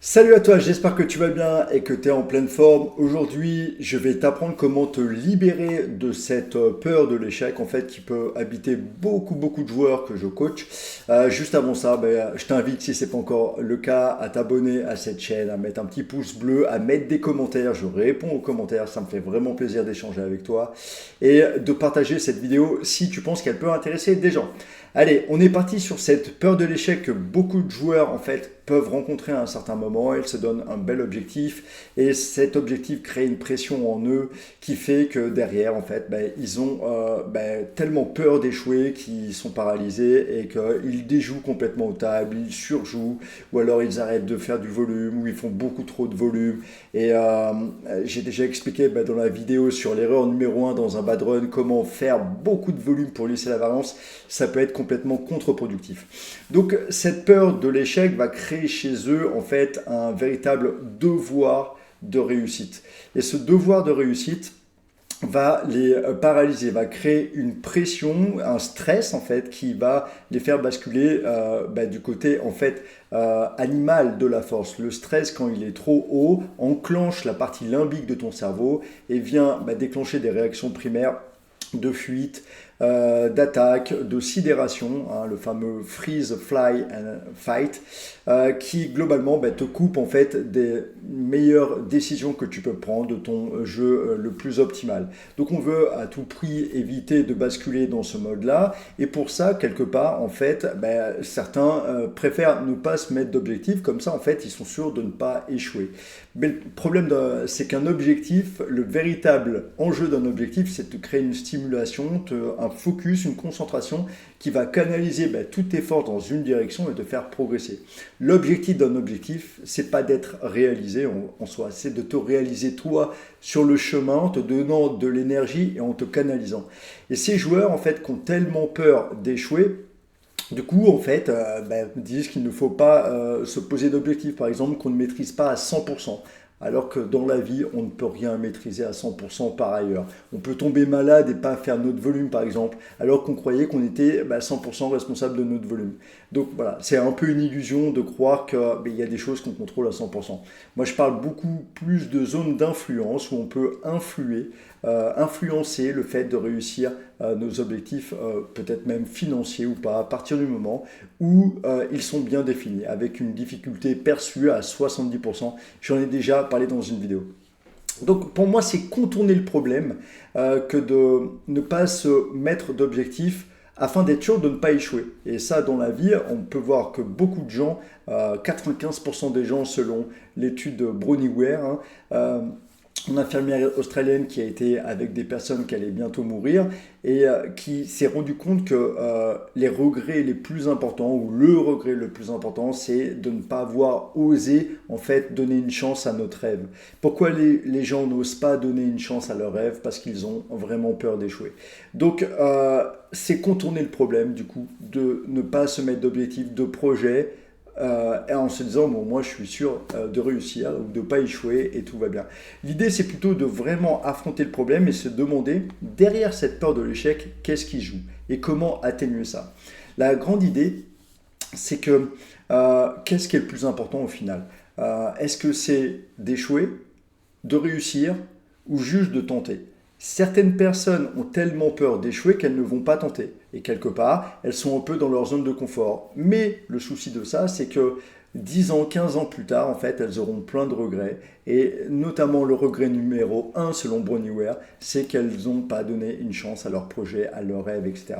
Salut à toi, j'espère que tu vas bien et que tu es en pleine forme. Aujourd'hui, je vais t'apprendre comment te libérer de cette peur de l'échec en fait qui peut habiter beaucoup de joueurs que je coach. Juste avant ça, je t'invite, si ce n'est pas encore le cas, à t'abonner à cette chaîne, à mettre un petit pouce bleu, à mettre des commentaires. Je réponds aux commentaires, ça me fait vraiment plaisir d'échanger avec toi et de partager cette vidéo si tu penses qu'elle peut intéresser des gens. Allez, on est parti sur cette peur de l'échec que beaucoup de joueurs en fait peuvent rencontrer à un certain moment. Ils se donnent un bel objectif et cet objectif crée une pression en eux qui fait que derrière en fait ils ont tellement peur d'échouer qu'ils sont paralysés et qu'ils déjouent complètement aux tables, ils surjouent ou alors ils arrêtent de faire du volume ou ils font beaucoup trop de volume. Et j'ai déjà expliqué dans la vidéo sur l'erreur numéro 1 dans un bad run comment faire beaucoup de volume pour lisser la variance. Ça peut être complètement contre-productif. Donc cette peur de l'échec va créer chez eux en fait un véritable devoir de réussite. Et ce devoir de réussite va les paralyser, va créer une pression, un stress en fait qui va les faire basculer du côté en fait animal de la force. Le stress quand il est trop haut enclenche la partie limbique de ton cerveau et vient déclencher des réactions primaires de fuite, d'attaque, de sidération, hein, le fameux freeze, fly and fight, qui globalement te coupe en fait des meilleures décisions que tu peux prendre de ton jeu le plus optimal. Donc on veut à tout prix éviter de basculer dans ce mode-là, et pour ça, quelque part, en fait, certains préfèrent ne pas se mettre d'objectif, comme ça en fait ils sont sûrs de ne pas échouer. Mais le problème, c'est qu'un objectif, le véritable enjeu d'un objectif, c'est de créer une stimulation, un focus, une concentration qui va canaliser toutes tes forces dans une direction et te faire progresser. L'objectif d'un objectif, c'est pas d'être réalisé en soi, c'est de te réaliser toi sur le chemin en te donnant de l'énergie et en te canalisant. Et ces joueurs, en fait, qui ont tellement peur d'échouer, du coup, en fait, disent qu'il ne faut pas se poser d'objectifs, par exemple, qu'on ne maîtrise pas à 100%. Alors que dans la vie, on ne peut rien maîtriser à 100% par ailleurs. On peut tomber malade et pas faire notre volume, par exemple, alors qu'on croyait qu'on était 100% responsable de notre volume. Donc voilà, c'est un peu une illusion de croire qu'il y a des choses qu'on contrôle à 100%. Moi, je parle beaucoup plus de zones d'influence où on peut influencer le fait de réussir nos objectifs, peut-être même financiers ou pas, à partir du moment où ils sont bien définis, avec une difficulté perçue à 70%. J'en ai déjà parlé dans une vidéo. Donc pour moi, c'est contourner le problème que de ne pas se mettre d'objectifs afin d'être sûr de ne pas échouer. Et ça, dans la vie, on peut voir que beaucoup de gens, 95% des gens selon l'étude de Brownie-Ware, une infirmière australienne qui a été avec des personnes qui allaient bientôt mourir et qui s'est rendu compte que les regrets les plus importants ou le regret le plus important, c'est de ne pas avoir osé en fait donner une chance à notre rêve. Pourquoi les gens n'osent pas donner une chance à leur rêve? Parce qu'ils ont vraiment peur d'échouer. Donc c'est contourner le problème du coup de ne pas se mettre d'objectifs, de projets et en se disant bon, moi je suis sûr de réussir ou de ne pas échouer et tout va bien. L'idée c'est plutôt de vraiment affronter le problème et se demander derrière cette peur de l'échec qu'est-ce qui joue et comment atténuer ça. La grande idée c'est que qu'est-ce qui est le plus important au final? Est-ce que c'est d'échouer, de réussir ou juste de tenter? Certaines personnes ont tellement peur d'échouer qu'elles ne vont pas tenter. Et quelque part, elles sont un peu dans leur zone de confort. Mais le souci de ça, c'est que 10 ans, 15 ans plus tard, en fait, elles auront plein de regrets. Et notamment le regret numéro 1, selon Brownie-Ware, c'est qu'elles n'ont pas donné une chance à leur projet, à leur rêve, etc.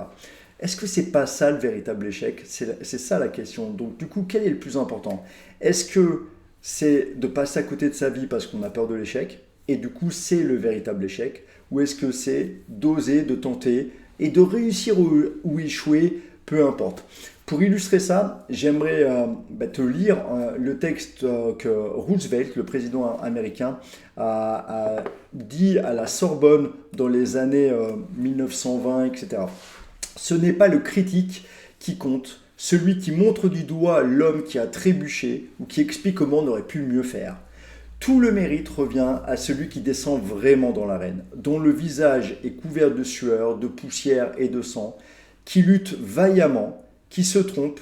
Est-ce que c'est pas ça le véritable échec? C'est ça la question. Donc du coup, quel est le plus important? Est-ce que c'est de passer à côté de sa vie parce qu'on a peur de l'échec? Et du coup, c'est le véritable échec? Ou est-ce que c'est d'oser, de tenter et de réussir ou échouer, peu importe. Pour illustrer ça, j'aimerais te lire le texte que Roosevelt, le président américain, a dit à la Sorbonne dans les années 1920, etc. Ce n'est pas le critique qui compte, celui qui montre du doigt l'homme qui a trébuché ou qui explique comment on aurait pu mieux faire. Tout le mérite revient à celui qui descend vraiment dans l'arène, dont le visage est couvert de sueur, de poussière et de sang, qui lutte vaillamment, qui se trompe,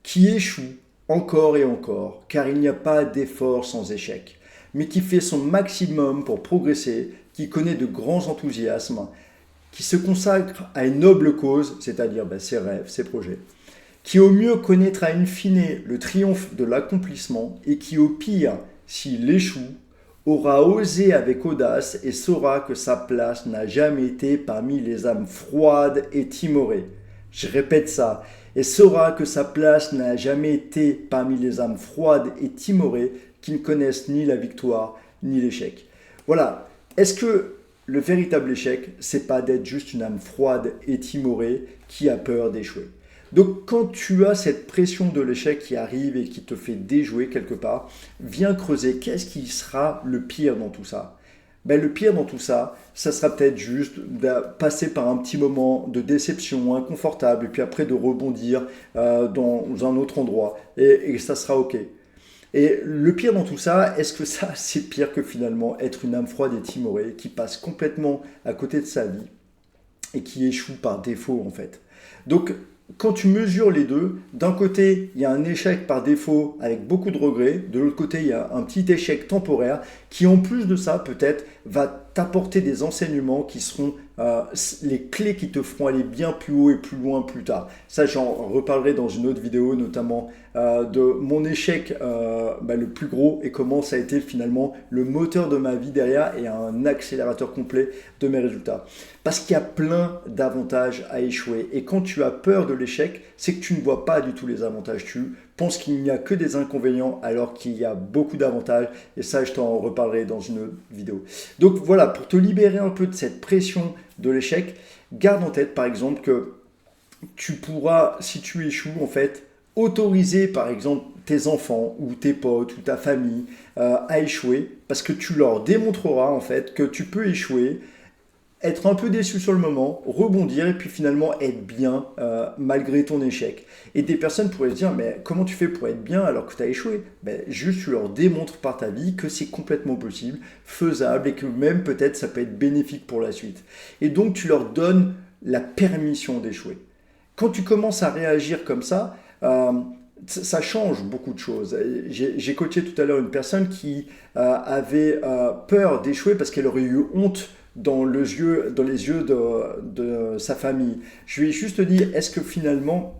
qui échoue, encore et encore, car il n'y a pas d'effort sans échec, mais qui fait son maximum pour progresser, qui connaît de grands enthousiasmes, qui se consacre à une noble cause, c'est-à-dire ses rêves, ses projets, qui au mieux connaîtra in fine le triomphe de l'accomplissement et qui au pire, s'il échoue, aura osé avec audace et saura que sa place n'a jamais été parmi les âmes froides et timorées. Je répète ça, et saura que sa place n'a jamais été parmi les âmes froides et timorées qui ne connaissent ni la victoire ni l'échec. Voilà. Est-ce que le véritable échec, c'est pas d'être juste une âme froide et timorée qui a peur d'échouer? Donc quand tu as cette pression de l'échec qui arrive et qui te fait déjouer quelque part, viens creuser qu'est-ce qui sera le pire dans tout ça. Le pire dans tout ça, ça sera peut-être juste de passer par un petit moment de déception inconfortable et puis après de rebondir dans un autre endroit et ça sera ok. Et le pire dans tout ça, est-ce que ça c'est pire que finalement être une âme froide et timorée qui passe complètement à côté de sa vie et qui échoue par défaut en fait. Donc quand tu mesures les deux, d'un côté, il y a un échec par défaut avec beaucoup de regrets, de l'autre côté, il y a un petit échec temporaire qui, en plus de ça, peut-être, va t'apporter des enseignements qui seront les clés qui te feront aller bien plus haut et plus loin plus tard. Ça, j'en reparlerai dans une autre vidéo, notamment de mon échec le plus gros et comment ça a été finalement le moteur de ma vie derrière et un accélérateur complet de mes résultats. Parce qu'il y a plein d'avantages à échouer. Et quand tu as peur de l'échec, c'est que tu ne vois pas du tout les avantages. Tu penses qu'il n'y a que des inconvénients alors qu'il y a beaucoup d'avantages. Et ça, je t'en reparlerai dans une autre vidéo. Donc voilà, pour te libérer un peu de cette pression de l'échec, garde en tête par exemple que tu pourras, si tu échoues en fait, autoriser par exemple tes enfants ou tes potes ou ta famille à échouer parce que tu leur démontreras en fait que tu peux échouer, être un peu déçu sur le moment, rebondir et puis finalement être bien malgré ton échec. Et des personnes pourraient se dire, mais comment tu fais pour être bien alors que tu as échoué? Juste tu leur démontres par ta vie que c'est complètement possible, faisable et que même peut-être ça peut être bénéfique pour la suite. Et donc tu leur donnes la permission d'échouer. Quand tu commences à réagir comme ça change beaucoup de choses. J'ai coaché tout à l'heure une personne qui avait peur d'échouer parce qu'elle aurait eu honte dans les yeux de sa famille. Je lui ai juste dit, est-ce que finalement,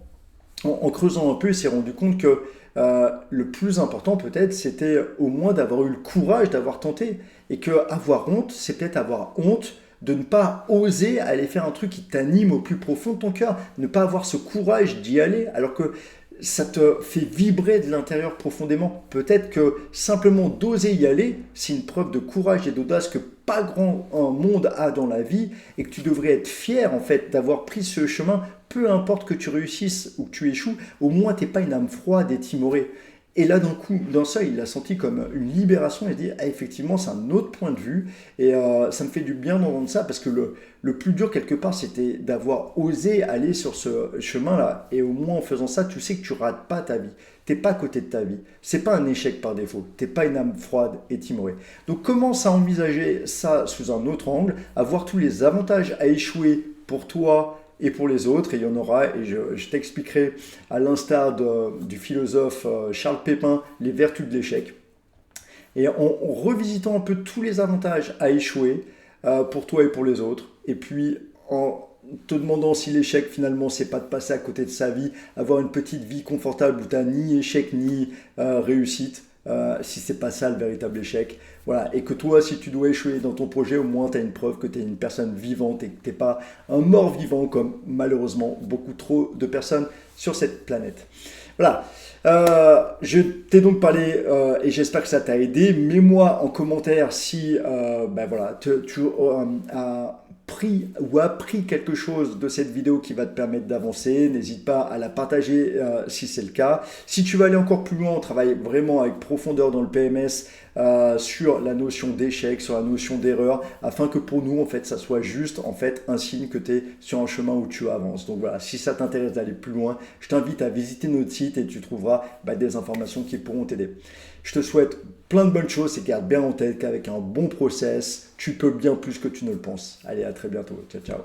en creusant un peu, il s'est rendu compte que le plus important peut-être, c'était au moins d'avoir eu le courage d'avoir tenté. Et que avoir honte, c'est peut-être avoir honte de ne pas oser aller faire un truc qui t'anime au plus profond de ton cœur, ne pas avoir ce courage d'y aller, alors que ça te fait vibrer de l'intérieur profondément. Peut-être que simplement d'oser y aller, c'est une preuve de courage et d'audace que pas grand monde a dans la vie et que tu devrais être fier en fait d'avoir pris ce chemin, peu importe que tu réussisses ou que tu échoues, au moins t'es pas une âme froide et timorée. Et là, d'un coup, dans ça, il l'a senti comme une libération. Il dit, ah, effectivement, c'est un autre point de vue. Et ça me fait du bien d'entendre ça parce que le plus dur, quelque part, c'était d'avoir osé aller sur ce chemin-là. Et au moins, en faisant ça, tu sais que tu rates pas ta vie. T'es pas à côté de ta vie. C'est pas un échec par défaut. T'es pas une âme froide et timorée. Donc, commence à envisager ça sous un autre angle, à voir tous les avantages à échouer pour toi et pour les autres, et il y en aura, et je t'expliquerai à l'instar du philosophe Charles Pépin les vertus de l'échec. Et en revisitant un peu tous les avantages à échouer pour toi et pour les autres, et puis en te demandant si l'échec finalement c'est pas de passer à côté de sa vie, avoir une petite vie confortable où tu n'as ni échec ni réussite, si c'est pas ça le véritable échec. Voilà. Et que toi, si tu dois échouer dans ton projet, au moins tu as une preuve que tu es une personne vivante et que tu n'es pas un mort vivant comme malheureusement beaucoup trop de personnes sur cette planète. Voilà. Je t'ai donc parlé et j'espère que ça t'a aidé. Mets-moi en commentaire si tu as pris ou appris quelque chose de cette vidéo qui va te permettre d'avancer. N'hésite pas à la partager si c'est le cas. Si tu veux aller encore plus loin, on travaille vraiment avec profondeur dans le PMS sur la notion d'échec, sur la notion d'erreur, afin que pour nous, en fait, ça soit juste en fait un signe que tu es sur un chemin où tu avances. Donc voilà, si ça t'intéresse d'aller plus loin, je t'invite à visiter notre site et tu trouveras des informations qui pourront t'aider. Je te souhaite plein de bonnes choses et garde bien en tête qu'avec un bon process, tu peux bien plus que tu ne le penses. Allez, à très bientôt. Ciao, ciao.